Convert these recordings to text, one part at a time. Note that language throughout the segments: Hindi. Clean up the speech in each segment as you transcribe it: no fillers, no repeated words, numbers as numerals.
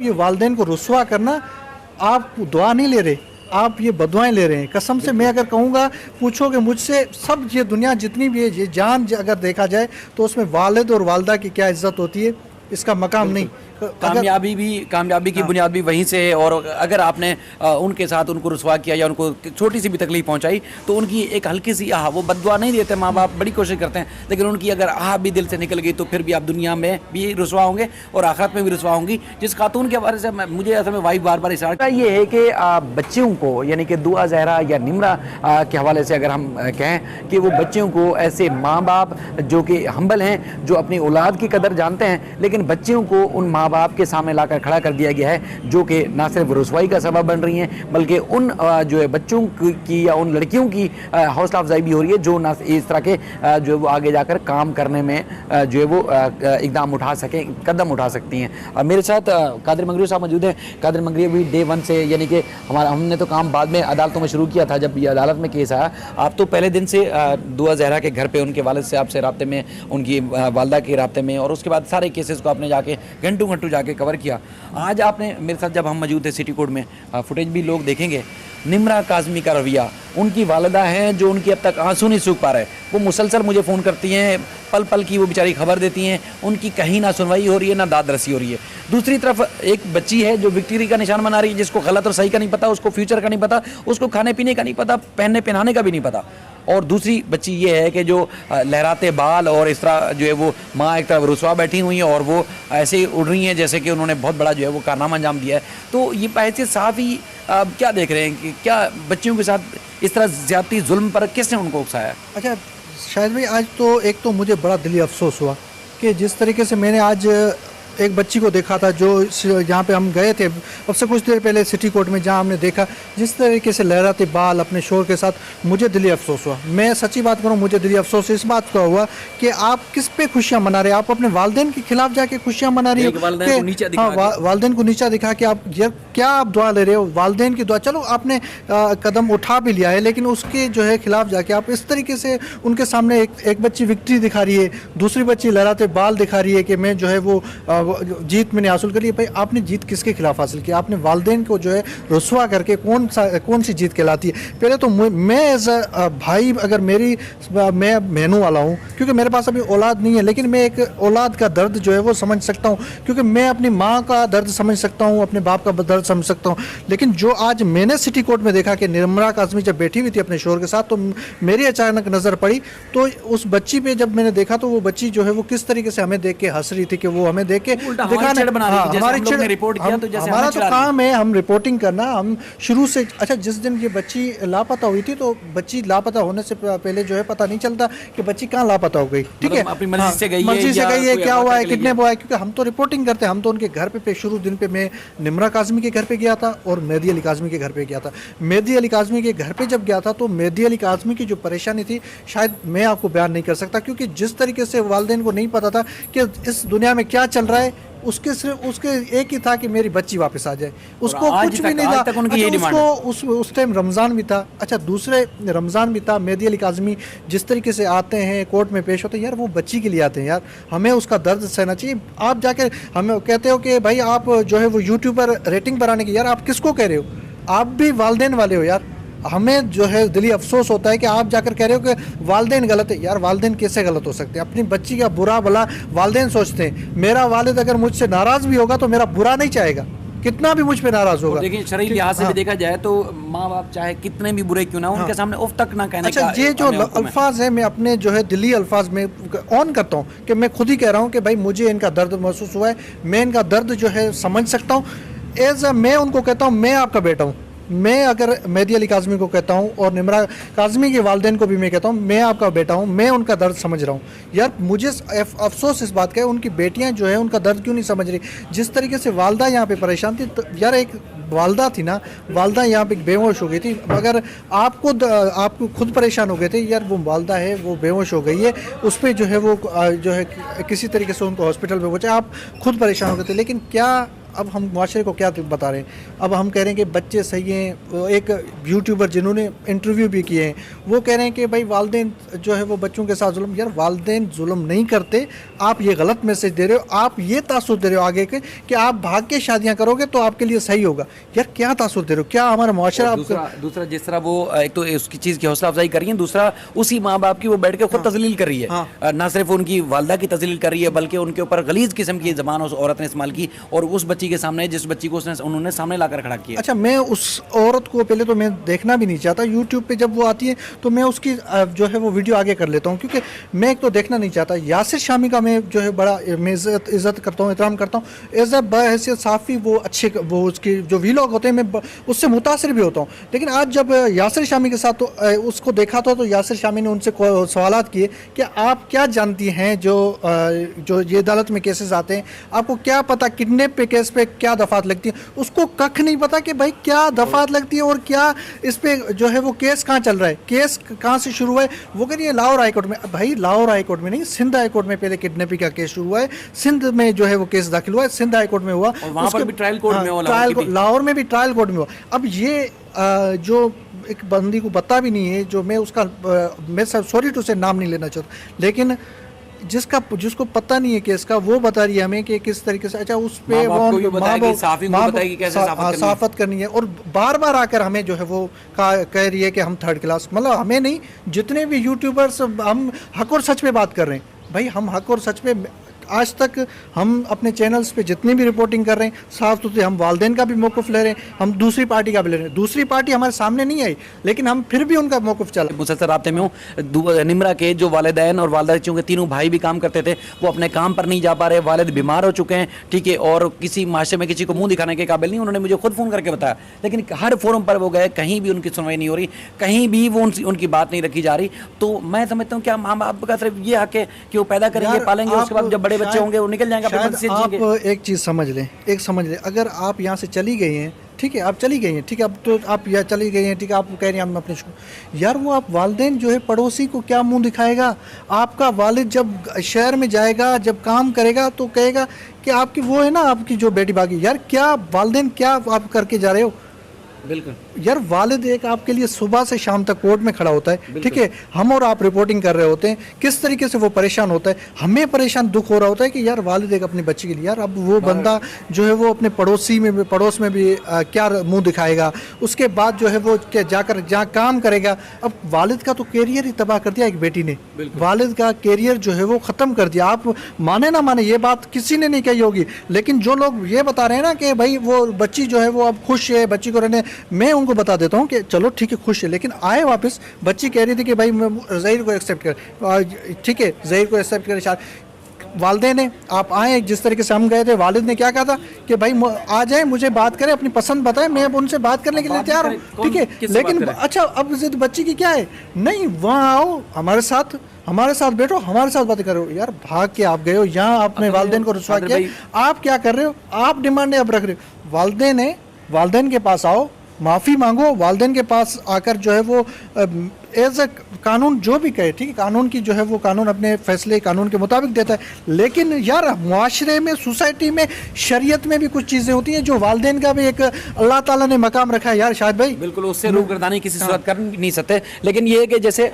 ये वालिदैन को रुस्वा करना, आप दुआ नहीं ले रहे, आप ये बदुआएं ले रहे हैं। कसम से मैं अगर कहूँगा, पूछोगे मुझसे, सब ये दुनिया जितनी भी है, ये जान अगर देखा जाए तो उसमें वालिद और वालदा की क्या इज्जत होती है, इसका मकाम नहीं। कामयाबी की बुनियाद भी वहीं से है। और अगर आपने उनके साथ उनको रुसवा किया या उनको छोटी सी भी तकलीफ पहुंचाई तो उनकी एक हल्की सी आह, वो बद्दुआ नहीं देते, माँ बाप बड़ी कोशिश करते हैं, लेकिन उनकी अगर आह भी दिल से निकल गई तो फिर भी आप दुनिया में भी रुसवा होंगे और आखिरत में भी रुसवा होंगी। जिस खातून के बारे से मुझे असल में वाइफ बार बार इशारा ये है कि बच्चियों को, यानी कि दुआ जहरा या निमरा के हवाले से अगर हम कहें कि वो बच्चियों को ऐसे माँ बाप जो कि हम्बल हैं, जो अपनी औलाद की कदर जानते हैं, लेकिन बच्चियों को उन माँ बाप के सामने लाकर खड़ा कर दिया गया है जो कि ना सिर्फ रुसवाई का सबब बन रही हैं, बल्कि उन जो है बच्चों की या उन लड़कियों की हौसला अफजाई भी हो रही है जो ना इस तरह के जो है वो आगे जाकर काम करने में जो है वो इकदाम उठा सकें, कदम उठा सकती हैं। मेरे साथ कादिर मंगरी साहब मौजूद हैं। कादिर मंगरी भी डे 1 से, यानी कि हमने तो काम बाद में अदालतों में शुरू किया था, जब ये अदालत में केस आया, आप तो पहले दिन से दुआ जहरा के घर पे उनके वालिद से आपसे राब्ते में, उनकी वालदा के राब्ते में, और उसके बाद सारे केसेस को आपने जाके घंटों जाके कवर किया। आज आपने मेरे साथ जब हम मौजूद थे सिटी कोर्ट में, फुटेज भी लोग देखेंगे, निमरा काज़मी का रवैया, उनकी वालिदा हैं जो उनकी अब तक आंसू नहीं सूख पा रहे, वो मुसलसल मुझे फ़ोन करती हैं, पल पल की वो बेचारी खबर देती हैं, उनकी कहीं ना सुनवाई हो रही है ना दाद रसी हो रही है। दूसरी तरफ एक बच्ची है जो विक्ट्री का निशान बना रही है, जिसको गलत और सही का नहीं पता, उसको फ्यूचर का नहीं पता, उसको खाने पीने का नहीं पता, पहनने पहनाने का भी नहीं पता। और दूसरी बच्ची ये है कि जो लहराते बाल और इस तरह जो है वो माँ एक तरफ रुसवा बैठी हुई हैं और वो ऐसे ही उड़ रही हैं जैसे कि उन्होंने बहुत बड़ा जो है वो कारनामा अंजाम दिया है। तो ये ऐसे साफ ही क्या देख रहे हैं कि क्या बच्चियों के साथ इस तरह ज़्यादती जुल्म पर किसने उनको उकसाया? अच्छा शायद भाई, आज तो एक तो मुझे बड़ा दिली अफसोस हुआ कि जिस तरीके से मैंने आज एक बच्ची को देखा था, जो जहाँ पे हम गए थे अब से कुछ देर पहले सिटी कोर्ट में, जहाँ हमने देखा जिस तरीके से लहराते बाल अपने शोर के साथ, मुझे दिली अफसोस हुआ। मैं सच्ची बात करूँ, मुझे दिली अफसोस इस बात का हुआ कि आप किस पे खुशियाँ मना रहे हैं, आप अपने वालिदैन के खिलाफ जाके खुशियाँ मना रही हो, वालिदैन को नीचा दिखा के आप क्या आप दुआ ले रहे हो, वालिदैन की दुआ। चलो आपने कदम उठा भी लिया है, लेकिन उसके जो है खिलाफ जाके आप इस तरीके से उनके सामने एक बच्ची विक्ट्री दिखा रही है, दूसरी बच्ची लहराते बाल दिखा रही है कि मैं जो है वो जीत मैंने हासिल करी है। भाई आपने जीत किसके खिलाफ हासिल की? आपने वालिदैन को जो है रुसवा करके कौन सी जीत कहलाती है? पहले तो मैं एज अ भाई, अगर मैं बहनों वाला हूँ, क्योंकि मेरे पास अभी औलाद नहीं है, लेकिन मैं एक औलाद का दर्द जो है वो समझ सकता हूँ, क्योंकि मैं अपनी माँ का दर्द समझ सकता हूँ, अपने बाप का दर्द समझ सकता हूँ। लेकिन जो आज मैंने सिटी कोर्ट में देखा कि निमरा काज़मी जब बैठी हुई थी अपने शोर के साथ, तो मेरी अचानक नज़र पड़ी, तो उस बच्ची पे जब मैंने देखा तो वो बच्ची जो है वो किस तरीके से हमें देख के हंस रही थी कि वो हमें देख के हमारा तो काम है हम रिपोर्टिंग करना, हम शुरू से। अच्छा जिस दिन ये बच्ची लापता हुई थी, तो बच्ची लापता होने से पहले जो है पता नहीं चलता कि बच्ची कहाँ लापता हो गई, ठीक है, अपनी मर्जी से गई है, क्या हुआ है, कितने हुआ है, क्योंकि हम तो रिपोर्टिंग करते हैं। हम तो उनके घर पे शुरू दिन पे मैं निमरा काज़मी के घर पे गया था और मेहदी अली काज़मी के घर पे गया था। मेहदी अली काज़मी के घर पे जब गया था तो मेहदी अली काज़मी की जो परेशानी थी शायद मैं आपको बयान नहीं कर सकता, क्योंकि जिस तरीके से वालिदैन को नहीं पता था कि इस दुनिया में क्या चल रहा है, उसके एक ही था कि मेरी बच्ची वापस आ जाए, उसको कुछ भी नहीं था। अच्छा, उसको उस टाइम रमज़ान भी था। अच्छा दूसरे रमज़ान भी था, मेहदी अली काज़मी जिस तरीके से आते हैं कोर्ट में पेश होते हैं, यार वो बच्ची के लिए आते हैं, यार हमें उसका दर्द सहना चाहिए। आप जाके हमें कहते हो कि भाई आप जो है वो यूट्यूब पर रेटिंग बढ़ाने की, यार आप किसको कह रहे हो? आप भी वालिदैन वाले हो यार। हमें जो है दिली अफसोस होता है कि आप जाकर कह रहे हो कि वालिदैन गलत है। यार वालिदैन कैसे गलत हो सकते हैं? अपनी बच्ची का बुरा भला वालिदैन सोचते हैं। मेरा वालिद अगर मुझसे नाराज़ भी होगा तो मेरा बुरा नहीं चाहेगा, कितना भी मुझ पे नाराज़ होगा। देखिए शरई लिहाज से भी देखा जाए तो माँ बाप चाहे कितने भी बुरे क्यों ना, उनके सामने उफ तक ना कहने का। अच्छा ये जो अल्फाज है, मैं अपने जो है दिली अल्फाज में ऑन करता हूँ कि मैं खुद ही कह रहा हूँ कि भाई मुझे इनका दर्द महसूस हुआ है, मैं इनका दर्द जो है समझ सकता हूँ। एज मैं उनको कहता हूँ मैं आपका बेटा हूँ। मैं अगर मेहदी अली काज़मी को कहता हूँ और निमरा काज़मी के वालिदैन को भी मैं कहता हूँ मैं आपका बेटा हूँ, मैं उनका दर्द समझ रहा हूँ। यार मुझे अफसोस इस बात का है, उनकी बेटियाँ जो है उनका दर्द क्यों नहीं समझ रही? जिस तरीके से वालदा यहाँ पे परेशान थी, तो यार एक वालदा थी ना, वालदा यहाँ पे बेहोश हो गई थी। अगर आपको खुद परेशान हो गए थे, यार वो वालदा है वो बेहोश हो गई है, उस पर जो है वो जो है किसी तरीके से उनको हॉस्पिटल में पहुँचा, आप खुद परेशान हो गए थे। लेकिन क्या अब हम मुआशरे को क्या बता रहे हैं? अब हम कह रहे हैं कि बच्चे सही हैं। एक यूट्यूबर जिन्होंने इंटरव्यू भी किए हैं वो कह रहे हैं कि भाई वालिदैन जो है वो बच्चों के साथ जुल्म, यार वालिदैन जुल्म नहीं करते, आप ये गलत मैसेज दे रहे हो, आप ये तासुर दे रहे हो आगे के कि आप भाग के शादियाँ करोगे तो आपके लिए सही होगा। यार क्या तासुर दे रहे हो? क्या हमारा मुआशरा दूसरा जिस तरह वो एक तो उसकी चीज़ की हौसला अफजाई कर रही है, दूसरा उसी माँ बाप की वो बैठ के खुद तजलील कर रही है। ना सिर्फ उनकी वालदा की तजलील कर रही है बल्कि उनके ऊपर गलीज किस्म की ज़बान उस औरत ने इस्तेमाल की और उस बच्ची के सामने, जिस बच्ची को उन्होंने सामने लाकर खड़ा किया। अच्छा, मैं उस औरत को पहले तो मैं देखना भी नहीं चाहता। यूट्यूब पे जब वो आती है तो मैं उसकी जो है वो वीडियो आगे कर लेता हूँ, क्योंकि मैं एक तो देखना नहीं चाहता। यासिर शामी का मैं जो है बड़ा मैं इज़्ज़त करता हूँ, एहतराम करता हूँ। एज अ बहैसियत साफ़ी वो अच्छे, वो उसकी जो वीलॉग होते हैं मैं उससे मुतासिर भी होता हूँ। लेकिन आज जब यासिर शामी के साथ तो उसको देखा था तो यासिर शामी ने उनसे सवालात किए कि आप क्या जानती हैं जो ये अदालत में केसेस आते हैं, आपको क्या पता किडनैप पे केस पे क्या दफ़ात लगती है? उसको कख नहीं पता कि भाई क्या दफ़ात लगती है और क्या इस पे जो है वो केस कहाँ चल रहा है, केस कहाँ से शुरू हुआ है। वो कह रही है लाहौर हाई कोर्ट में। भाई लाहौर हाई कोर्ट में नहीं, सिंध हाई कोर्ट में पहले किडनैपिंग का केस शुरू हुआ है, सिंध में जो है वो केस दाखिल हुआ है, सिंध हाई कोर्ट में हुआ, वहाँ पर भी ट्रायल कोर्ट में हुआ, लाहौर में भी ट्रायल कोर्ट में हुआ। अब ये जो एक बंदी को पता भी नहीं है, जो मैं उसका मैं सॉरी टू से नाम नहीं लेना चाहता, लेकिन जिसको पता नहीं है केस का, वो बता रही है हमें कि किस तरीके से। अच्छा, उस पे साफत करनी है और बार बार आकर हमें जो है वो कह रही है कि हम थर्ड क्लास, मतलब हमें नहीं, जितने भी यूट्यूबर्स हम हक और सच पे बात कर रहे हैं। भाई हम हक और सच पे आज तक हम अपने चैनल्स पे जितनी भी रिपोर्टिंग कर रहे हैं साफ सुथरे, हम वालिदैन का भी मौक़िफ़ ले रहे हैं, हम दूसरी पार्टी का भी ले रहे हैं। दूसरी पार्टी हमारे सामने नहीं आई लेकिन हम फिर भी उनका मौक़िफ़ चला। मुसलसल राब्ते में हूँ। निमरा के जो वालिदैन और वालदा, चूँकि तीनों भाई भी काम करते थे, वो अपने काम पर नहीं जा पा रहे, वालिद बीमार हो चुके हैं, ठीक है, और किसी माशरे में किसी को मुँह दिखाने के काबिल नहीं। उन्होंने मुझे खुद फ़ोन करके बताया, लेकिन हर फोरम पर वो गए, कहीं भी उनकी सुनवाई नहीं हो रही, कहीं भी वो उनकी बात नहीं रखी जा रही। तो मैं समझता हूँ क्या माँ बाप का सिर्फ ये हक है कि वो पैदा करेंगे, पालेंगे, उसके बाद जब बड़े बच्चे होंगे वो निकल जाएंगे। आप एक चीज़ समझ लें, अगर आप यहाँ से चली गई हैं, ठीक है, आप चली गई हैं, ठीक है, अब तो आप यहाँ चली गई हैं, ठीक है, आप कह रही हैं हम अपने यार वो आप वालिदैन जो है पड़ोसी को क्या मुंह दिखाएगा? आपका वालिद जब शहर में जाएगा, जब काम करेगा तो कहेगा कि आपकी वो है ना, आपकी जो बेटी भागी, यार क्या वालिदैन क्या आप करके जा रहे हो? बिल्कुल यार वालिद एक आपके लिए सुबह से शाम तक कोर्ट में खड़ा होता है, ठीक है, हम और आप रिपोर्टिंग कर रहे होते हैं, किस तरीके से वो परेशान होता है, हमें परेशान दुख हो रहा होता है कि यार वालिद एक अपनी बच्ची के लिए, यार अब वो बंदा जो है वो अपने पड़ोस में भी क्या मुंह दिखाएगा? उसके बाद जो है वो जाकर जहाँ काम करेगा। अब वालिद का तो कैरियर ही तबाह कर दिया एक बेटी ने, वालिद का कैरियर जो है वो ख़त्म कर दिया। आप माने ना माने, ये बात किसी ने नहीं कही होगी, लेकिन जो लोग ये बता रहे हैं ना कि भाई वो बच्ची जो है वो अब खुश है, बच्ची को रहने, मैं उनको बता देता हूँ कि चलो ठीक है खुश है, लेकिन आए वापस, बच्ची कह रही थी कि भाई ज़हीर को एक्सेप्ट कर, ठीक है, ज़हीर को एक्सेप्ट कर। वालिदैन ने आप आए, जिस तरीके से हम गए थे, वालिद ने क्या कहा था कि भाई आ जाए, मुझे बात करें, अपनी पसंद बताएं, मैं अब उनसे बात करने के लिए तैयार हूँ, ठीक है। लेकिन अच्छा, अब जिद बच्ची की क्या है? नहीं, वहाँ आओ, हमारे साथ बैठो, हमारे साथ बातें करो। यार भाग के आप गए हो, यहाँ आपने वालिदैन को रुसवा किया, आप क्या कर रहे हो? आप डिमांडें अब रख रहे हो। वालिदैन के पास आओ, माफ़ी मांगो, वालिदैन के पास आकर जो है वो एज ए कानून जो भी कहे, ठीक है, कानून की जो है वो कानून अपने फैसले कानून के मुताबिक देता है। लेकिन यार मुआशरे में, सोसाइटी में, शरीयत में भी कुछ चीज़ें होती हैं जो वालिदैन का भी एक अल्लाह ताला ने मकाम रखा है। यार शायद भाई बिल्कुल उससे रूबगर्दानी किसी सूरत कर नहीं सकते। लेकिन ये है कि जैसे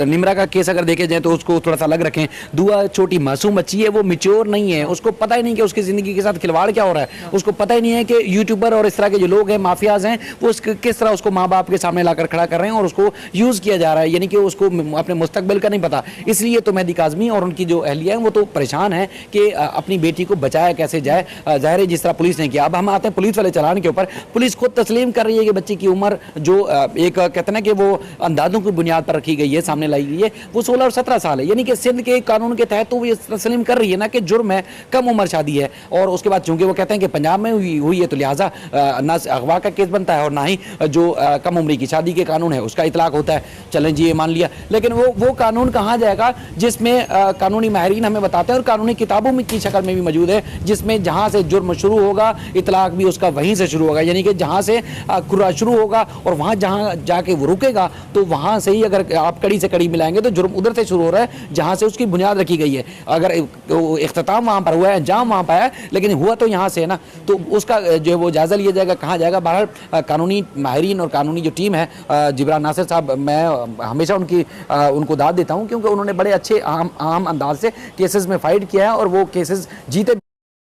निमरा का केस अगर देखे जाए तो उसको थोड़ा सा अलग रखें। दुआ छोटी मासूम बच्ची है, वो मैच्योर नहीं है, उसको पता ही नहीं कि उसकी ज़िंदगी के साथ खिलवाड़ क्या हो रहा है, उसको पता ही नहीं है कि यूट्यूबर और इस तरह के जो लोग हैं, माफियाज हैं, वो किस तरह उसको माँ बाप के सामने लाकर खड़ा कर रहे हैं और उसको यूज़ किया जा रहा है, यानी कि उसको अपने मुस्तकबिल का नहीं पता। इसलिए तो मेहदी काज़मी और उनकी जो अहलिया है वो तो परेशान है कि अपनी बेटी को बचाया कैसे जाए। ज़ाहिर है जिस तरह पुलिस ने किया। अब हम आते हैं पुलिस वाले चालान के ऊपर। पुलिस खुद तस्लीम कर रही है कि बच्ची की उम्र जो एक कहते हैं कि वो अंदाजों की बुनियाद पर रखी गई है, सामने लाई गई है, वो 16 और 17 साल है, यानी कि सिंध के कानून के तहत तो वो ये तस्लीम कर रही है ना कि जुर्म है, कम उम्र शादी है। और उसके बाद चूंकि वो कहते हैं कि पंजाब में हुई है तो लिहाजा ना अगवा का केस बनता है और ना ही जो कम उम्र की शादी के कानून है उसका इतलाक होता है। चलें जी ये मान लिया, लेकिन वो कानून कहाँ जाएगा जिसमें कानूनी माहिरीन हमें बताते हैं और कानूनी किताबों में की शक्ल में भी मौजूद है, जिसमें जहाँ से जुर्म शुरू होगा इतलाक भी उसका वहीं से शुरू होगा, यानी कि जहाँ से कुर्रा शुरू होगा और वहाँ जहाँ जाके वो रुकेगा तो वहाँ से ही अगर आप कड़ी से कड़ी मिलाएंगे तो जुर्म उधर से शुरू हो रहा है जहाँ से उसकी बुनियाद रखी गई है। अगर इख्तिताम वहाँ पर हुआ है, अंजाम वहाँ पर है, लेकिन हुआ तो यहाँ से है ना, तो उसका जो है वो जायज़ा लिया जाएगा कहाँ जाएगा। बहरहाल कानूनी माहिरीन और कानूनी जो टीम है, जिब्रान नासिर साहब, मैं हमेशा उनको दाद देता हूँ क्योंकि उन्होंने बड़े अच्छे आम अंदाज से केसेस में फाइट किया है और वो केसेस जीते।